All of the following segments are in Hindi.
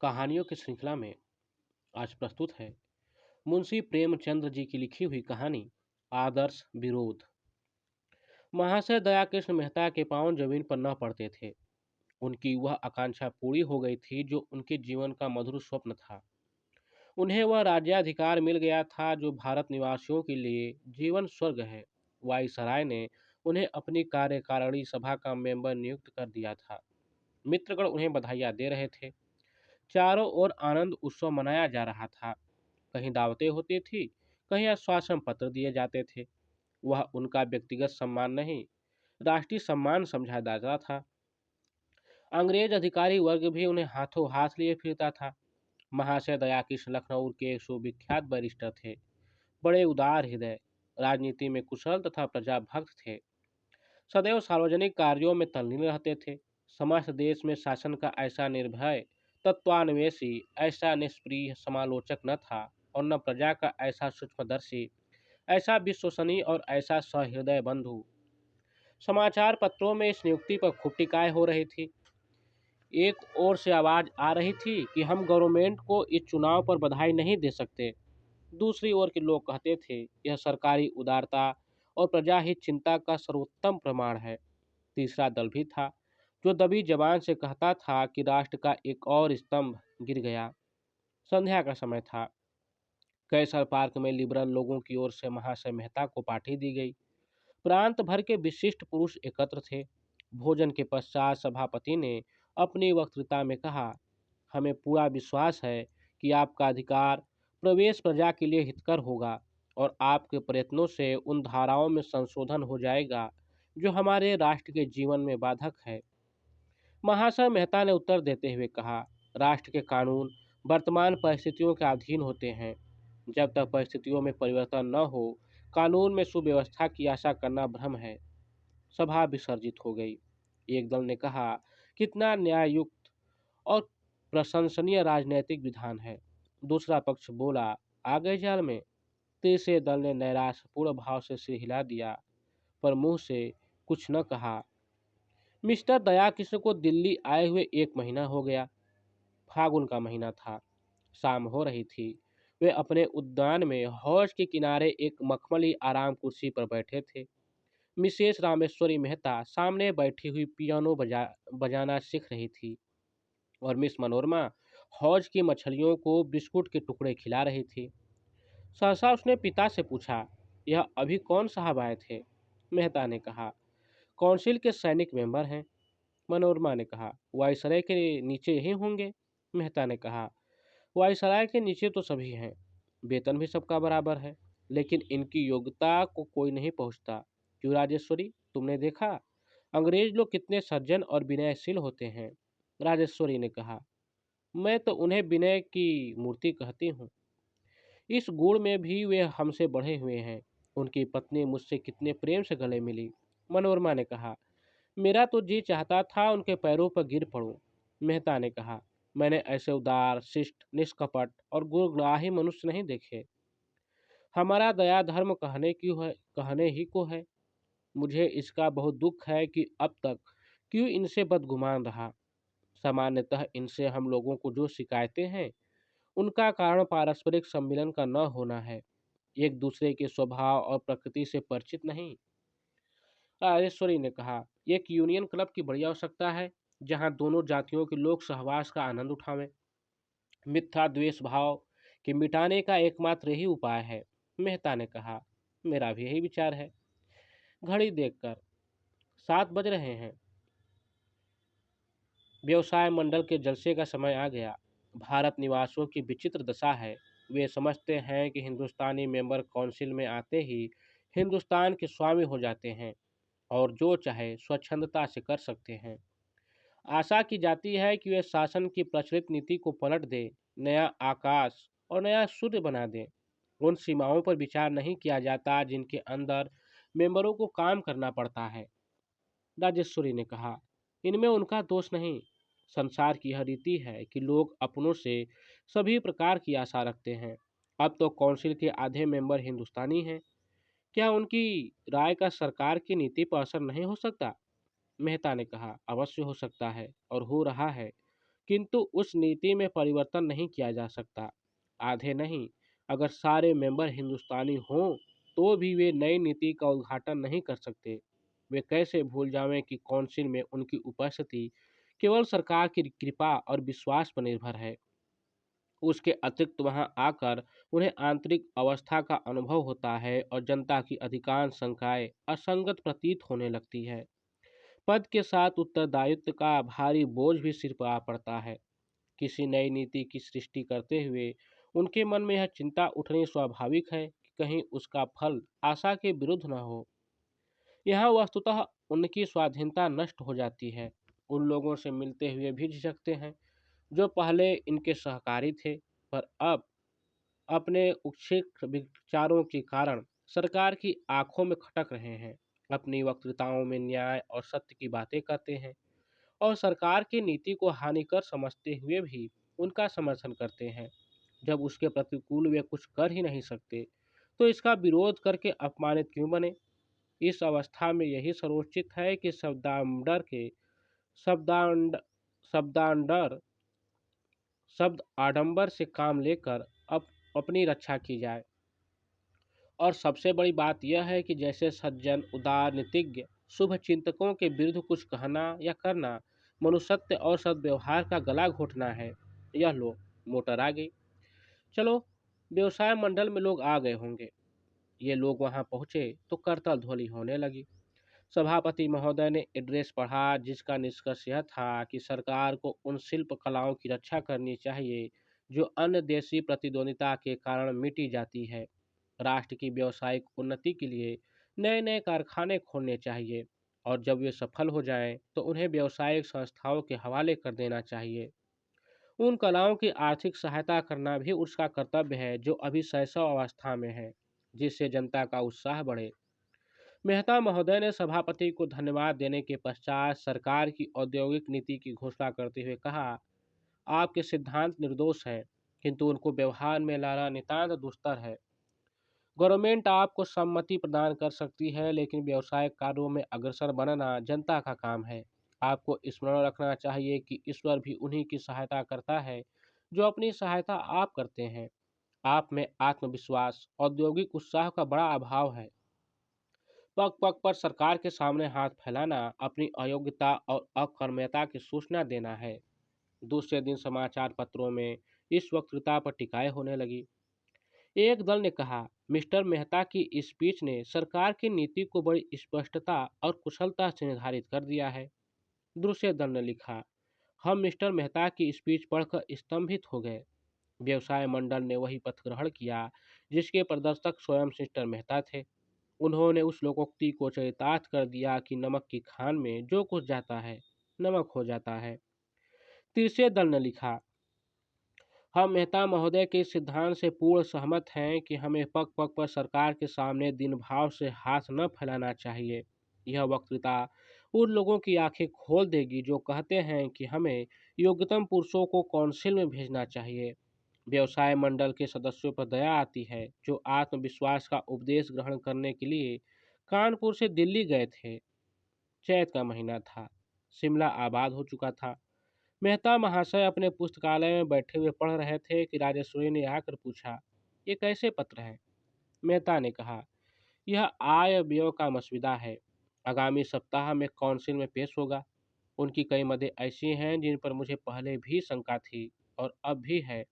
कहानियों की श्रृंखला में आज प्रस्तुत है मुंशी प्रेमचंद्र जी की लिखी हुई कहानी आदर्श विरोध। महाशय दयाकृष्ण मेहता के पांव जमीन पर न पड़ते थे। उनकी वह आकांक्षा पूरी हो गई थी जो उनके जीवन का मधुर स्वप्न था। उन्हें वह राज्याधिकार मिल गया था जो भारत निवासियों के लिए जीवन स्वर्ग है। वायसराय ने उन्हें अपनी कार्यकारिणी सभा का मेंबर नियुक्त कर दिया था। मित्रगण उन्हें बधाइयां दे रहे थे। चारों ओर आनंद उत्सव मनाया जा रहा था। कहीं दावतें होती थी, कहीं आश्वासन पत्र दिए जाते थे। वह उनका व्यक्तिगत सम्मान नहीं, राष्ट्रीय सम्मान समझा जाता था। अंग्रेज अधिकारी वर्ग भी उन्हें हाथों हाथ लिए फिरता था। महाशय दयाकृष्ण लखनऊ के एक सुविख्यात बैरिस्टर थे। बड़े उदार हृदय, राजनीति में कुशल तथा प्रजाभक्त थे। सदैव सार्वजनिक कार्यों में तल्लीन रहते थे। समस्त देश में शासन का ऐसा निर्भय तत्वान्वेषी, ऐसा निष्प्रिय समालोचक न था, और न प्रजा का ऐसा सूक्ष्मदर्शी, ऐसा विश्वसनीय और ऐसा सहृदय बंधु। समाचार पत्रों में इस नियुक्ति पर खूब टिकाएं हो रही थी। एक ओर से आवाज आ रही थी कि हम गवर्नमेंट को इस चुनाव पर बधाई नहीं दे सकते। दूसरी ओर के लोग कहते थे यह सरकारी उदारता और प्रजाहित चिंता का सर्वोत्तम प्रमाण है। तीसरा दल भी था जो दबी जबान से कहता था कि राष्ट्र का एक और स्तंभ गिर गया। संध्या का समय था। कैसर पार्क में लिबरल लोगों की ओर से महाशय मेहता को पार्टी दी गई। प्रांत भर के विशिष्ट पुरुष एकत्र थे। भोजन के पश्चात सभापति ने अपनी वक्तृता में कहा, हमें पूरा विश्वास है कि आपका अधिकार प्रवेश प्रजा के लिए हितकर होगा और आपके प्रयत्नों से उन धाराओं में संशोधन हो जाएगा जो हमारे राष्ट्र के जीवन में बाधक है। महाशय मेहता ने उत्तर देते हुए कहा, राष्ट्र के कानून वर्तमान परिस्थितियों के अधीन होते हैं। जब तक परिस्थितियों में परिवर्तन न हो, कानून में सुव्यवस्था की आशा करना भ्रम है। सभा विसर्जित हो गई। एक दल ने कहा, कितना न्याययुक्त और प्रशंसनीय राजनैतिक विधान है। दूसरा पक्ष बोला, आ गए जाल में। तीसरे दल ने नैराश्यपूर्ण भाव से सिर हिला दिया, पर मुंह से कुछ न कहा। मिस्टर दयाकृष्ण को दिल्ली आए हुए 1 महीना हो गया। फागुन का महीना था। शाम हो रही थी। वे अपने उद्यान में हौज के किनारे एक मखमली आराम कुर्सी पर बैठे थे। मिसेस रामेश्वरी मेहता सामने बैठी हुई पियानो बजाना सीख रही थी और मिस मनोरमा हौज की मछलियों को बिस्कुट के टुकड़े खिला रही थी। सहसा उसने पिता से पूछा, यह अभी कौन साहब आए थे? मेहता ने कहा, काउंसिल के सैनिक मेंबर हैं। मनोरमा ने कहा, वायसराय के नीचे ही होंगे। मेहता ने कहा, वायसराय के नीचे तो सभी हैं, वेतन भी सबका बराबर है, लेकिन इनकी योग्यता को कोई नहीं पहुंचता। क्यों राजेश्वरी, तुमने देखा अंग्रेज लोग कितने सज्जन और विनयशील होते हैं? राजेश्वरी ने कहा, मैं तो उन्हें विनय की मूर्ति कहती हूँ। इस गुण में भी वे हमसे बढ़े हुए हैं। उनकी पत्नी मुझसे कितने प्रेम से गले मिली। मनोरमा ने कहा, मेरा तो जी चाहता था उनके पैरों पर गिर पड़ूं। मेहता ने कहा, मैंने ऐसे उदार, शिष्ट, निष्कपट और गुणग्राही मनुष्य नहीं देखे। हमारा दया धर्म कहने ही को है। मुझे इसका बहुत दुख है कि अब तक क्यों इनसे बदगुमान रहा। सामान्यतः इनसे हम लोगों को जो शिकायतें हैं उनका कारण पारस्परिक सम्मिलन का न होना है, एक दूसरे के स्वभाव और प्रकृति से परिचित नहीं। राजेश्वरी ने कहा, एक यूनियन क्लब की बड़ी आवश्यकता है जहां दोनों जातियों के लोग सहवास का आनंद उठावें। मिथ्या द्वेष भाव के मिटाने का एकमात्र यही उपाय है। मेहता ने कहा, मेरा भी यही विचार है। घड़ी देखकर 7 बज रहे हैं। व्यवसाय मंडल के जलसे का समय आ गया। भारत निवासियों की विचित्र दशा है। वे समझते हैं कि हिंदुस्तानी मेंबर काउंसिल में आते ही हिंदुस्तान के स्वामी हो जाते हैं और जो चाहे स्वच्छंदता से कर सकते हैं। आशा की जाती है कि वे शासन की प्रचलित नीति को पलट दे, नया आकाश और नया सूर्य बना दें। उन सीमाओं पर विचार नहीं किया जाता जिनके अंदर मेंबरों को काम करना पड़ता है। राजेश्वरी ने कहा, इनमें उनका दोष नहीं। संसार की यह रीति है कि लोग अपनों से सभी प्रकार की आशा रखते हैं। अब तो काउंसिल के आधे मेंबर हिंदुस्तानी हैं। क्या उनकी राय का सरकार की नीति पर असर नहीं हो सकता? मेहता ने कहा, अवश्य हो सकता है और हो रहा है। किंतु उस नीति में परिवर्तन नहीं किया जा सकता। आधे नहीं, अगर सारे मेंबर हिंदुस्तानी हों तो भी वे नई नीति का उद्घाटन नहीं कर सकते। वे कैसे भूल जावें कि काउंसिल में उनकी उपस्थिति केवल सरकार की कृपा और विश्वास पर निर्भर है। उसके अतिरिक्त वहां आकर उन्हें आंतरिक अवस्था का अनुभव होता है और जनता की अधिकांश शंकाएं असंगत प्रतीत होने लगती है। पद के साथ उत्तरदायित्व का भारी बोझ भी सिर पर आ पड़ता है। किसी नई नीति की सृष्टि करते हुए उनके मन में यह चिंता उठनी स्वाभाविक है कि कहीं उसका फल आशा के विरुद्ध न हो। यहाँ वस्तुतः उनकी स्वाधीनता नष्ट हो जाती है। उन लोगों से मिलते हुए भी झिझकते हैं जो पहले इनके सहकारी थे, पर अब अपने उच्छृंख विचारों के कारण सरकार की आंखों में खटक रहे हैं। अपनी वक्तृताओं में न्याय और सत्य की बातें करते हैं और सरकार की नीति को हानिकर समझते हुए भी उनका समर्थन करते हैं। जब उसके प्रतिकूल वे कुछ कर ही नहीं सकते, तो इसका विरोध करके अपमानित क्यों बने? इस अवस्था में यही सर्वोचित है कि शब्दांड शब्दांडर शब्द आडंबर से काम लेकर अपनी रक्षा की जाए। और सबसे बड़ी बात यह है कि जैसे सज्जन, उदार, नीतिज्ञ, शुभ चिंतकों के विरुद्ध कुछ कहना या करना मनुष्यत्व और सद्व्यवहार का गला घोटना है। यह लो, मोटर आ गई। चलो, व्यवसाय मंडल में लोग आ गए होंगे। ये लोग वहां पहुंचे तो करतल ध्वनि होने लगी। सभापति महोदय ने एड्रेस पढ़ा जिसका निष्कर्ष यह था कि सरकार को उन शिल्प कलाओं की रक्षा करनी चाहिए जो अन्य देशी प्रतिद्वंदिता के कारण मिटी जाती है। राष्ट्र की व्यावसायिक उन्नति के लिए नए नए कारखाने खोलने चाहिए और जब वे सफल हो जाएं तो उन्हें व्यावसायिक संस्थाओं के हवाले कर देना चाहिए। उन कलाओं की आर्थिक सहायता करना भी उसका कर्तव्य है जो अभी शैशव अवस्था में है, जिससे जनता का उत्साह बढ़े। मेहता महोदय ने सभापति को धन्यवाद देने के पश्चात सरकार की औद्योगिक नीति की घोषणा करते हुए कहा, आपके सिद्धांत निर्दोष हैं, किंतु उनको व्यवहार में लाना नितांत दुस्तर है। गवर्नमेंट आपको सम्मति प्रदान कर सकती है, लेकिन व्यवसायिक कार्यों में अग्रसर बनना जनता का काम है। आपको स्मरण रखना चाहिए कि ईश्वर भी उन्हीं की सहायता करता है जो अपनी सहायता आप करते हैं। आप में आत्मविश्वास, औद्योगिक उत्साह का बड़ा अभाव है। पग पग पर सरकार के सामने हाथ फैलाना अपनी अयोग्यता और अकर्मण्यता की सूचना देना है। दूसरे दिन समाचार पत्रों में इस वक्तृता पर टिकाएं होने लगी। एक दल ने कहा, मिस्टर मेहता की स्पीच ने सरकार की नीति को बड़ी स्पष्टता और कुशलता से निर्धारित कर दिया है। दूसरे दल ने लिखा, हम मिस्टर मेहता की स्पीच पढ़कर स्तंभित हो गए। व्यवसाय मंडल ने वही पथ ग्रहण किया जिसके प्रदर्शक स्वयं मिस्टर मेहता थे। उन्होंने उस लोकोक्ति को चरितार्थ कर दिया कि नमक की खान में जो कुछ जाता है नमक हो जाता है। तीसरे दल ने लिखा, हम मेहता महोदय के इस सिद्धांत से पूर्ण सहमत हैं कि हमें पग पग पर सरकार के सामने दिन भाव से हाथ न फैलाना चाहिए। यह वक्तृता उन लोगों की आंखें खोल देगी जो कहते हैं कि हमें योग्यतम पुरुषों को काउंसिल में भेजना चाहिए। व्यवसाय मंडल के सदस्यों पर दया आती है जो आत्मविश्वास का उपदेश ग्रहण करने के लिए कानपुर से दिल्ली गए थे। चैत का महीना था। शिमला आबाद हो चुका था। मेहता महाशय अपने पुस्तकालय में बैठे हुए पढ़ रहे थे कि राजेश्वरी ने आकर पूछा, ये कैसे पत्र है? मेहता ने कहा, यह आय व्यय का मसविदा है। आगामी सप्ताह में काउंसिल में पेश होगा। उनकी कई मदें ऐसी हैं जिन पर मुझे पहले भी शंका थी और अब भी है।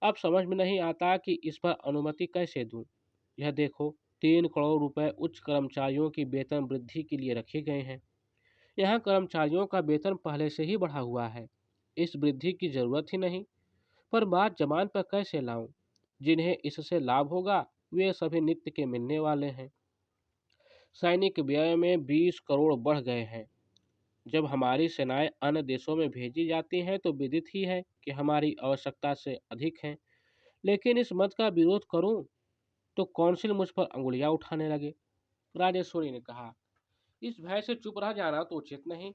अब समझ में नहीं आता कि इस पर अनुमति कैसे दूं। यह देखो, 3 करोड़ रुपए उच्च कर्मचारियों की वेतन वृद्धि के लिए रखे गए हैं। यहाँ कर्मचारियों का वेतन पहले से ही बढ़ा हुआ है। इस वृद्धि की जरूरत ही नहीं, पर बात जमान पर कैसे लाऊं? जिन्हें इससे लाभ होगा वे सभी नित्य के मिलने वाले हैं। सैनिक व्यय में 20 करोड़ बढ़ गए हैं। जब हमारी सेनाएं अन्य देशों में भेजी जाती हैं तो विदित ही है कि हमारी आवश्यकता से अधिक है। लेकिन इस मत का विरोध करूं तो कौंसिल मुझ पर अंगुलियां उठाने लगे। राजेश्वरी ने कहा, इस भय से चुप रह जाना तो उचित नहीं।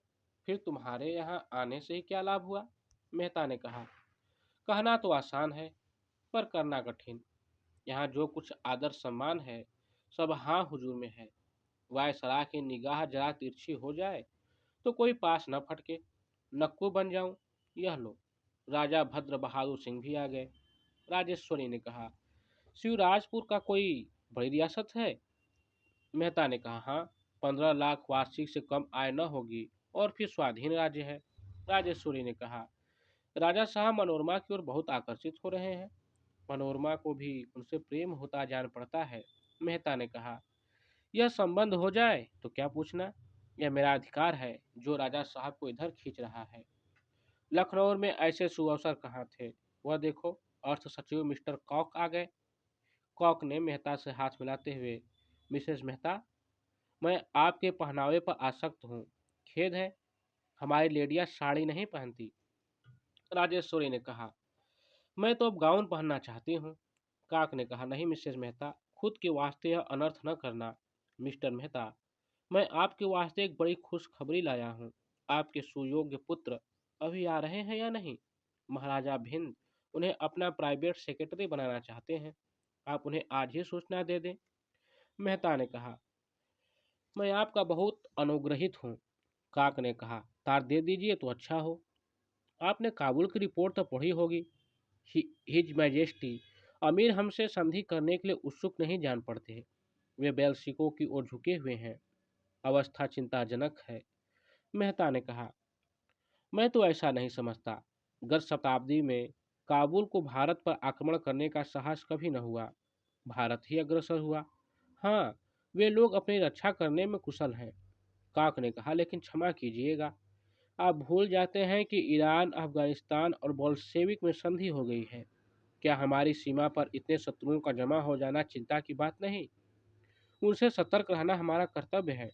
फिर तुम्हारे यहाँ आने से ही क्या लाभ हुआ? मेहता ने कहा, कहना तो आसान है पर करना कठिन। यहाँ जो कुछ आदर सम्मान है सब हाँ हुजूर में है। वायसराय की निगाह जरा तिरछी हो जाए तो कोई पास न फटके, नक्कू बन जाऊं। यह लो। राजा भद्र बहादुर सिंह भी आ गए। राजेश्वरी ने कहा, शिवराजपुर का कोई बड़ी रियासत है? मेहता ने कहा, हाँ, 15 लाख वार्षिक से कम आय न होगी और फिर स्वाधीन राज्य है। राजेश्वरी ने कहा, राजा साहब मनोरमा की ओर बहुत आकर्षित हो रहे हैं। मनोरमा को भी उनसे प्रेम होता जान पड़ता है। मेहता ने कहा, यह संबंध हो जाए तो क्या पूछना, यह मेरा अधिकार है जो राजा साहब को इधर खींच रहा है। लखनऊ में ऐसे सुअवसर कहाँ थे। वह देखो, अर्थ सचिव मिस्टर कॉक आ गए। कॉक ने मेहता से हाथ मिलाते हुए, मिसेस मेहता, मैं आपके पहनावे पर आसक्त हूँ। खेद है, हमारी लेडियाँ साड़ी नहीं पहनती। राजेश्वरी ने कहा, मैं तो अब गाउन पहनना चाहती हूँ। काक ने कहा, नहीं मिसेस मेहता, खुद के वास्ते यह अनर्थ न करना। मिस्टर मेहता, मैं आपके वास्ते एक बड़ी खुशखबरी लाया हूँ। आपके सुयोग्य पुत्र अभी आ रहे हैं या नहीं? महाराजा भिंद उन्हें अपना प्राइवेट सेक्रेटरी बनाना चाहते हैं। आप उन्हें आज ही सूचना दे दें। मेहता ने कहा, मैं आपका बहुत अनुग्रहित हूँ। काक ने कहा, तार दे दीजिए तो अच्छा हो। आपने काबुल की रिपोर्ट तो पढ़ी होगी। हिज मैजेस्टी अमीर हमसे संधि करने के लिए उत्सुक नहीं जान पड़ते। वे बेल्सिकों की ओर झुके हुए हैं। अवस्था चिंताजनक है। मेहता ने कहा, मैं तो ऐसा नहीं समझता। गत शताब्दी में काबुल को भारत पर आक्रमण करने का साहस कभी न हुआ। भारत ही अग्रसर हुआ। हाँ, वे लोग अपनी रक्षा करने में कुशल हैं। काक ने कहा, लेकिन क्षमा कीजिएगा, आप भूल जाते हैं कि ईरान, अफगानिस्तान और बोल्शेविक में संधि हो गई है। क्या हमारी सीमा पर इतने शत्रुओं का जमा हो जाना चिंता की बात नहीं? उनसे सतर्क रहना हमारा कर्तव्य है।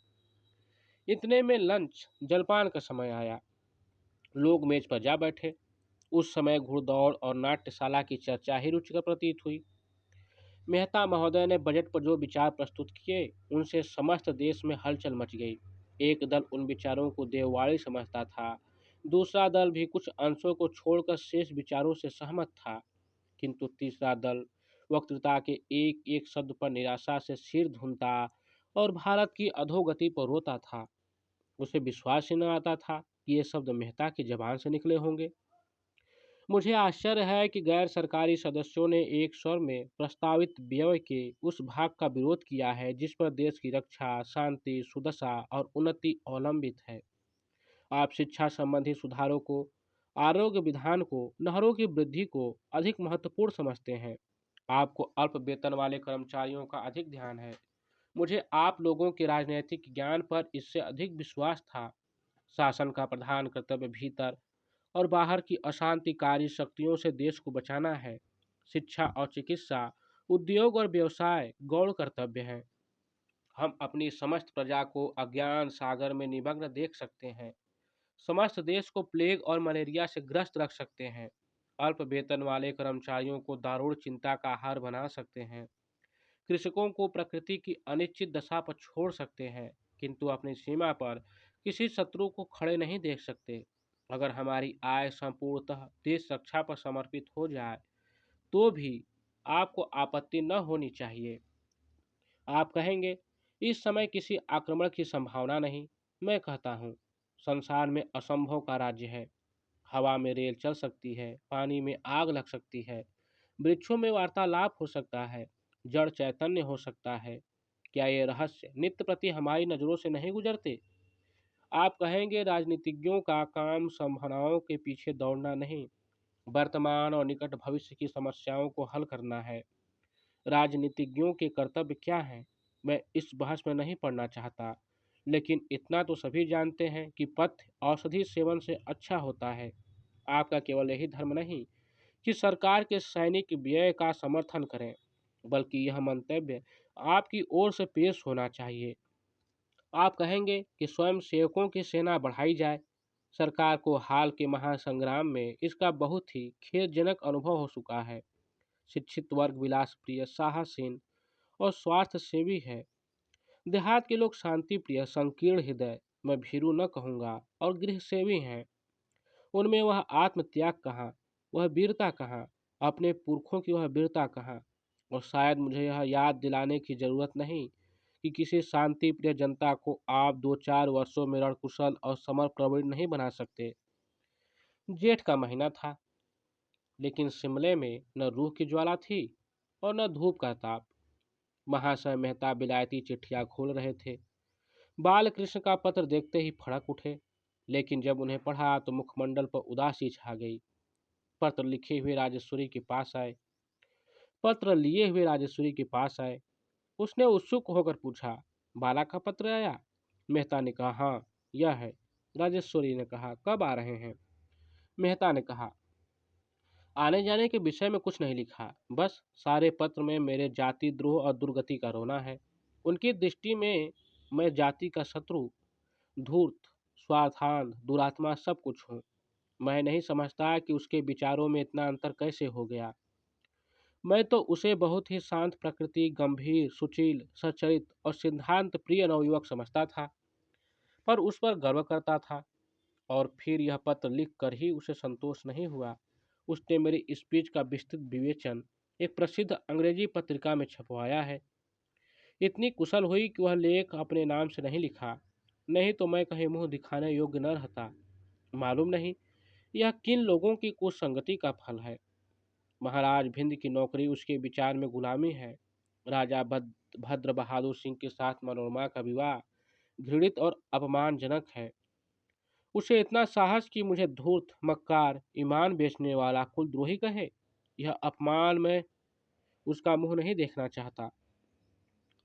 इतने में लंच जलपान का समय आया। लोग मेज पर जा बैठे। उस समय घुड़दौड़ और नाट्यशाला की चर्चा ही रुचिकर प्रतीत हुई। मेहता महोदय ने बजट पर जो विचार प्रस्तुत किए, उनसे समस्त देश में हलचल मच गई। एक दल उन विचारों को देववाड़ी समझता था, दूसरा दल भी कुछ अंशों को छोड़कर शेष विचारों से सहमत था, किंतु तीसरा दल वक्तृता के एक एक शब्द पर निराशा से सिर धुनता और भारत की अधोगति पर रोता था। उसे विश्वास ही न आता था कि ये शब्द मेहता की जबान से निकले होंगे। मुझे आश्चर्य है कि गैर सरकारी सदस्यों ने एक स्वर में प्रस्तावित व्यय के उस भाग का विरोध किया है जिस पर देश की रक्षा, शांति, सुदशा और उन्नति अवलंबित है। आप शिक्षा संबंधी सुधारों को, आरोग्य विधान को, नहरों की वृद्धि को अधिक महत्वपूर्ण समझते हैं। आपको अल्प वेतन वाले कर्मचारियों का अधिक ध्यान है। मुझे आप लोगों के राजनीतिक ज्ञान पर इससे अधिक विश्वास था। शासन का प्रधान कर्तव्य भीतर और बाहर की अशांतिकारी शक्तियों से देश को बचाना है। शिक्षा और चिकित्सा, उद्योग और व्यवसाय गौण कर्तव्य है। हम अपनी समस्त प्रजा को अज्ञान सागर में निमग्न देख सकते हैं। समस्त देश को प्लेग और मलेरिया से ग्रस्त रख सकते हैं। अल्प वेतन वाले कर्मचारियों को दारुण चिंता का आहार बना सकते हैं। कृषकों को प्रकृति की अनिश्चित दशा पर छोड़ सकते हैं, किंतु अपनी सीमा पर किसी शत्रु को खड़े नहीं देख सकते। अगर हमारी आय संपूर्णतः देश रक्षा पर समर्पित हो जाए तो भी आपको आपत्ति न होनी चाहिए। आप कहेंगे, इस समय किसी आक्रमण की संभावना नहीं। मैं कहता हूँ, संसार में असंभव का राज्य है। हवा में रेल चल सकती है, पानी में आग लग सकती है, वृक्षों में वार्तालाप हो सकता है, जड़ चैतन्य हो सकता है। क्या ये रहस्य नित्य प्रति हमारी नजरों से नहीं गुजरते? आप कहेंगे, राजनीतिज्ञों का काम संभावनाओं के पीछे दौड़ना नहीं, वर्तमान और निकट भविष्य की समस्याओं को हल करना है। राजनीतिज्ञों के कर्तव्य क्या हैं? मैं इस बहस में नहीं पड़ना चाहता, लेकिन इतना तो सभी जानते हैं कि पथ्य औषधि सेवन से अच्छा होता है। आपका केवल यही धर्म नहीं कि सरकार के सैनिक व्यय का समर्थन करें, बल्कि यह मंतव्य आपकी ओर से पेश होना चाहिए। आप कहेंगे कि स्वयं सेवकों की सेना बढ़ाई जाए। सरकार को हाल के महासंग्राम में इसका बहुत ही खेदजनक अनुभव हो चुका है। शिक्षित वर्ग विलास प्रिय, साहसीन और स्वार्थ सेवी है। देहात के लोग शांति प्रिय, संकीर्ण हृदय, मैं भीरू न कहूँगा, और गृह सेवी हैं। उनमें वह आत्मत्याग कहाँ, वह वीरता कहाँ, अपने पुरखों की वह वीरता कहाँ? और शायद मुझे यह याद दिलाने की जरूरत नहीं कि किसी शांति प्रिय जनता को आप 2-4 वर्षों में रणकुशल और समर प्रवीण नहीं बना सकते। जेठ का महीना था, लेकिन शिमले में न रूह की ज्वाला थी और न धूप का ताप। महाशय मेहता बिलायती चिट्ठियां खोल रहे थे। बालकृष्ण का पत्र देखते ही फड़क उठे, लेकिन जब उन्हें पढ़ा तो मुखमंडल पर उदासी छा गई। पत्र लिखे हुए राजेश्वरी के पास आए पत्र लिए हुए राजेश्वरी के पास आए। उसने उत्सुक होकर पूछा, बाला का पत्र आया? मेहता ने कहा, हाँ, यह है। राजेश्वरी ने कहा, कब आ रहे हैं? मेहता ने कहा, आने जाने के विषय में कुछ नहीं लिखा, बस सारे पत्र में मेरे जाति द्रोह और दुर्गति का रोना है। उनकी दृष्टि में मैं जाति का शत्रु, धूर्त, स्वार्थान, दुरात्मा सब कुछ हूँ। मैं नहीं समझता कि उसके विचारों में इतना अंतर कैसे हो गया। मैं तो उसे बहुत ही शांत प्रकृति, गंभीर, सुशील, सच्चरित और सिद्धांत प्रिय नवयुवक समझता था, पर उस पर गर्व करता था। और फिर यह पत्र लिख कर ही उसे संतोष नहीं हुआ। उसने मेरी स्पीच का विस्तृत विवेचन एक प्रसिद्ध अंग्रेजी पत्रिका में छपवाया है। इतनी कुशल हुई कि वह लेख अपने नाम से नहीं लिखा, नहीं तो मैं कहीं मुंह दिखाने योग्य न रहता। मालूम नहीं यह किन लोगों की कुसंगति का फल है। महाराज भिंद की नौकरी उसके विचार में गुलामी है। राजा भद्र बहादुर सिंह के साथ मनोरमा का विवाह घृणित और अपमानजनक है। उसे इतना साहस कि मुझे धूर्त, मक्कार, ईमान बेचने वाला कुलद्रोही कहे। यह अपमान मैं उसका मुंह नहीं देखना चाहता।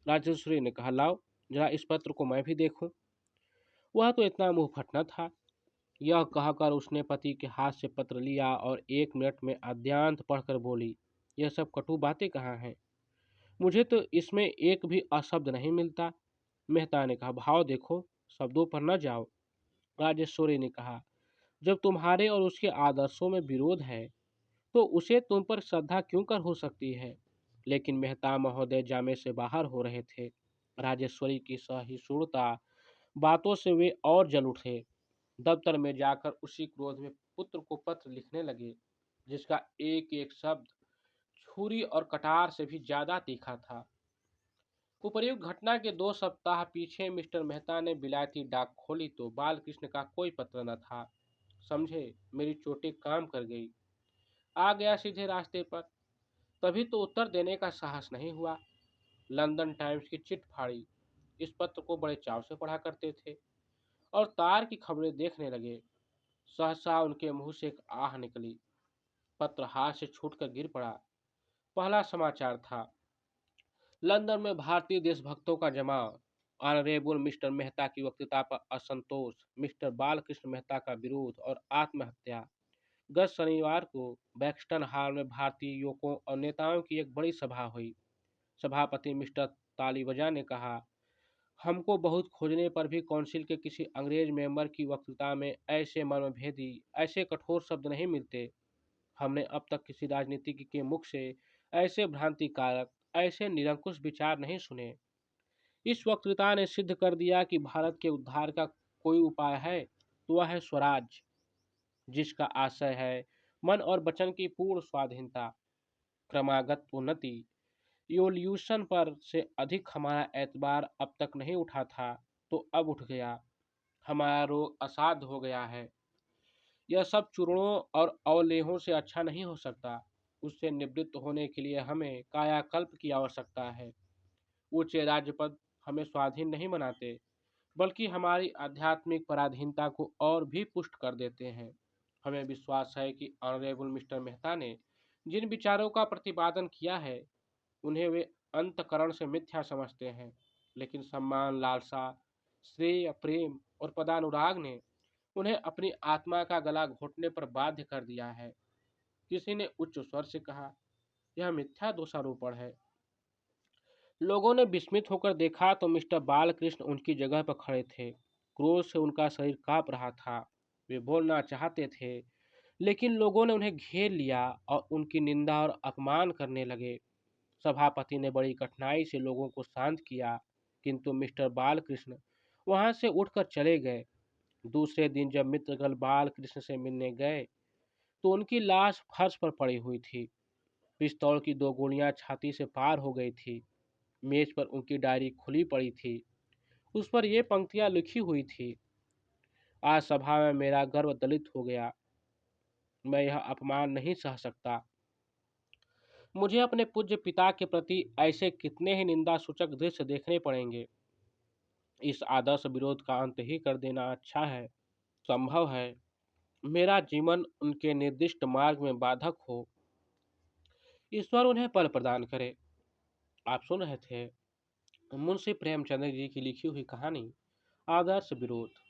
राजेश्वरी ने कहा, लाओ जरा इस पत्र को मैं भी देखूं। वह तो इतना मुंह फटना था। यह कहकर उसने पति के हाथ से पत्र लिया और 1 मिनट में अद्यांत पढ़कर बोली, यह सब कटु बातें कहाँ हैं? मुझे तो इसमें एक भी अशब्द नहीं मिलता। मेहता ने कहा, भाव देखो, शब्दों पर न जाओ। राजेश्वरी ने कहा, जब तुम्हारे और उसके आदर्शों में विरोध है तो उसे तुम पर श्रद्धा क्यों कर हो सकती है? लेकिन मेहता महोदय जामे से बाहर हो रहे थे। राजेश्वरी की सहिष्णुता बातों से वे और जल उठे। दफ्तर में जाकर उसी क्रोध में पुत्र को पत्र लिखने लगे, जिसका एक एक शब्द छुरी और कटार से भी ज्यादा तीखा था। उपर्युक्त घटना के 2 सप्ताह पीछे मिस्टर मेहता ने बिलायती डाक खोली तो बालकृष्ण का कोई पत्र न था। समझे, मेरी चोटी काम कर गई। आ गया सीधे रास्ते पर। तभी तो उत्तर देने का साहस नहीं हुआ। लंदन टाइम्स की चिट फाड़ी। इस पत्र को बड़े चाव से पढ़ा करते थे और तार की खबरें देखने लगे। सहसा उनके मुंह से एक आह निकली। पत्र हाथ से छूटकर गिर पड़ा। पहला समाचार था, लंदन में भारतीय देशभक्तों का जमाव। ऑनरेबल मिस्टर मेहता की वक्तृता पर असंतोष, मिस्टर बालकृष्ण मेहता का विरोध और आत्महत्या। गत शनिवार को बैक्सटन हॉल में भारतीय युवकों और नेताओं की एक बड़ी सभा हुई। सभापति मिस्टर तालीवजा ने कहा, हमको बहुत खोजने पर भी काउंसिल के किसी अंग्रेज मेंबर की वक्तृता में ऐसे मर्मभेदी, ऐसे कठोर शब्द नहीं मिलते। हमने अब तक किसी राजनीतिज्ञ के मुख से ऐसे भ्रांतिकारक, ऐसे निरंकुश विचार नहीं सुने। इस वक्तृता ने सिद्ध कर दिया कि भारत के उद्धार का कोई उपाय है तो वह है स्वराज, जिसका आशय है मन और वचन की पूर्ण स्वाधीनता। क्रमागत उन्नति, इवोल्यूशन पर से अधिक हमारा एतबार अब तक नहीं उठा था, तो अब उठ गया। हमारा रोग असाध्य हो गया है। यह सब चूर्णों और अवलेहों से अच्छा नहीं हो सकता। उससे निवृत्त होने के लिए हमें कायाकल्प की आवश्यकता है। उच्च राज्य पद हमें स्वाधीन नहीं बनाते, बल्कि हमारी आध्यात्मिक पराधीनता को और भी पुष्ट कर देते हैं। हमें विश्वास है कि ऑनरेबल मिस्टर मेहता ने जिन विचारों का प्रतिपादन किया है, उन्हें वे अंतकरण से मिथ्या समझते हैं, लेकिन सम्मान, लालसा, श्रेय, प्रेम और पदानुराग ने उन्हें अपनी आत्मा का गला घोटने पर बाध्य कर दिया है। किसी ने उच्च स्वर से कहा, यह मिथ्या दोषारोपण है। लोगों ने विस्मित होकर देखा तो मिस्टर बालकृष्ण उनकी जगह पर खड़े थे। क्रोध से उनका शरीर कांप रहा था। वे बोलना चाहते थे, लेकिन लोगों ने उन्हें घेर लिया और उनकी निंदा और अपमान करने लगे। सभापति ने बड़ी कठिनाई से लोगों को शांत किया, किंतु मिस्टर बालकृष्ण वहां से उठकर चले गए। दूसरे दिन जब मित्रगण बालकृष्ण से मिलने गए तो उनकी लाश फर्श पर पड़ी हुई थी। पिस्तौल की 2 गोलियां छाती से पार हो गई थी। मेज पर उनकी डायरी खुली पड़ी थी। उस पर ये पंक्तियां लिखी हुई थी, आज सभा में मेरा गर्व दलित हो गया। मैं यह अपमान नहीं सह सकता। मुझे अपने पूज्य पिता के प्रति ऐसे कितने ही निंदा सूचक दृश्य देखने पड़ेंगे। इस आदर्श विरोध का अंत ही कर देना अच्छा है। संभव है मेरा जीवन उनके निर्दिष्ट मार्ग में बाधक हो। ईश्वर उन्हें बल प्रदान करे। आप सुन रहे थे मुंशी प्रेमचंद्र जी की लिखी हुई कहानी आदर्श विरोध।